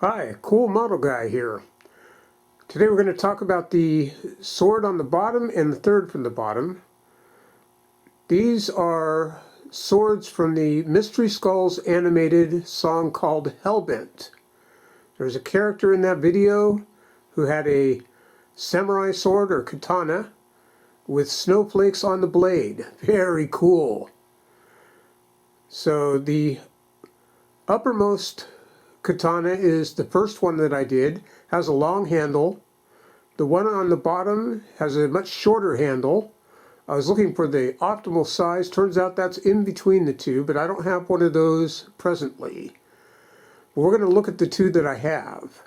Hi, Cool Model Guy here. Today we're going to talk about the sword on the bottom and the third from the bottom. These are swords from the Mystery Skulls animated song called Hellbent. There's a character in that video who had a samurai sword or katana with snowflakes on the blade. Very cool. So the uppermost katana is the first one that I did. Has a long handle. The one on the bottom has a much shorter handle. I was looking for the optimal size. Turns out that's in between the two, but I don't have one of those presently. We're going to look at the two that I have.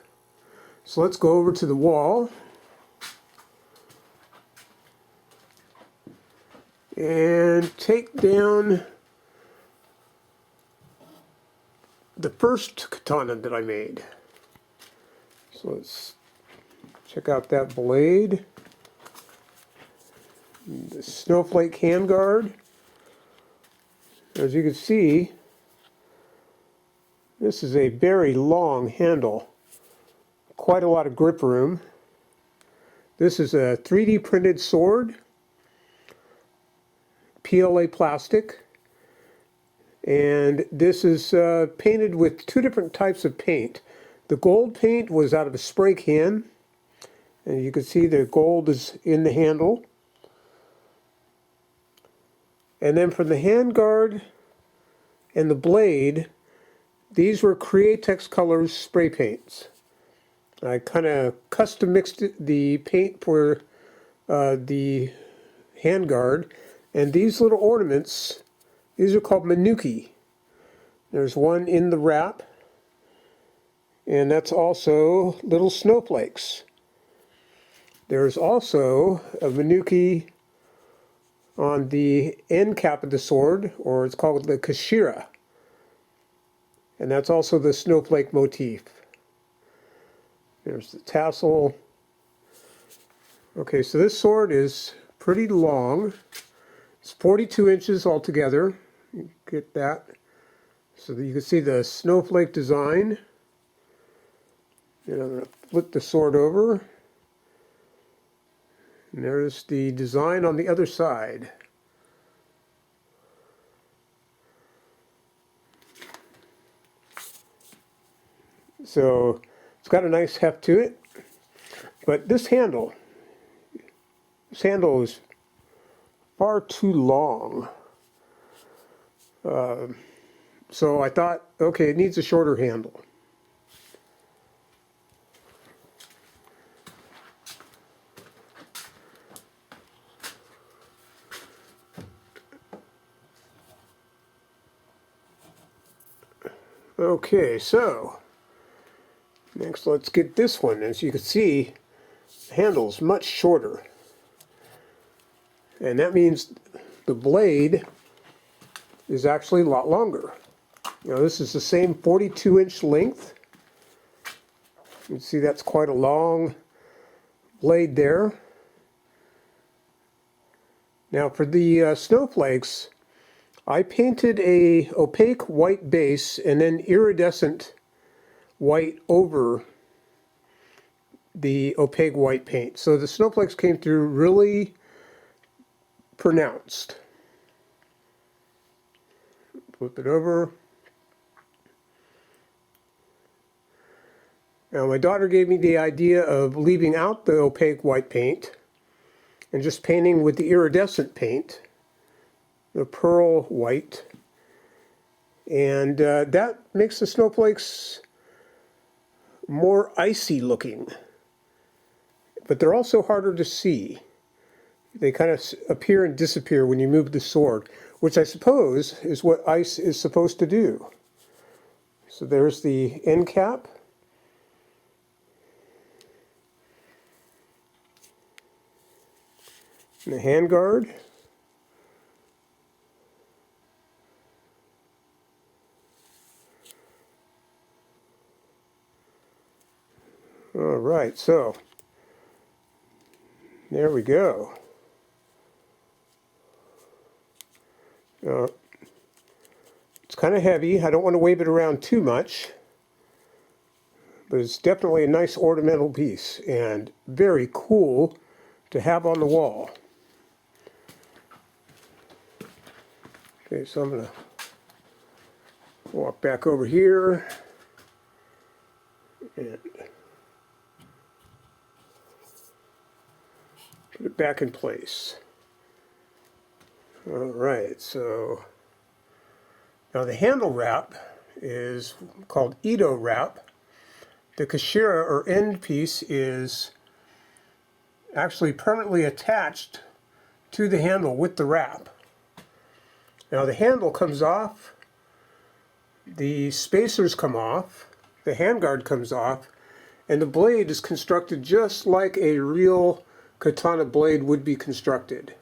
So let's go over to the wall and take down the first katana that I made. So let's check out that blade. The snowflake handguard. As you can see, this is a very long handle. Quite a lot of grip room. This is a 3D printed sword. PLA plastic. And this is painted with two different types of paint. The gold paint was out of a spray can. And you can see the gold is in the handle. And then for the handguard and the blade, these were Createx Colors spray paints. I kind of custom mixed the paint for the handguard. And these little ornaments, these are called Manuki. There's one in the wrap. And that's also little snowflakes. There's also a Manuki on the end cap of the sword, or it's called the Kashira. And that's also the snowflake motif. There's the tassel. Okay, so this sword is pretty long. It's 42 inches altogether. You get that. So that you can see the snowflake design. And I'm going to flip the sword over. And there's the design on the other side. So it's got a nice heft to it. But this handle is far too long. So I thought, okay, it needs a shorter handle. Okay, so next let's get this one. As you can see, the handle's much shorter. And that means the blade is actually a lot longer. You know, this is the same 42-inch length. You can see that's quite a long blade there. Now for the snowflakes, I painted a opaque white base and then iridescent white over the opaque white paint. So the snowflakes came through really pronounced. Flip it over. Now my daughter gave me the idea of leaving out the opaque white paint and just painting with the iridescent paint, the pearl white. And that makes the snowflakes more icy looking. But they're also harder to see. They kind of appear and disappear when you move the sword, which I suppose is what ice is supposed to do. So there's the end cap. And the handguard. All right, so there we go. It's kind of heavy. I don't want to wave it around too much. but it's definitely a nice ornamental piece and very cool to have on the wall. Okay, so I'm going to walk back over here and put it back in place. Alright, so now the handle wrap is called Edo wrap. The kashira or end piece is actually permanently attached to the handle with the wrap. Now the handle comes off, the spacers come off, the handguard comes off, and the blade is constructed just like a real katana blade would be constructed.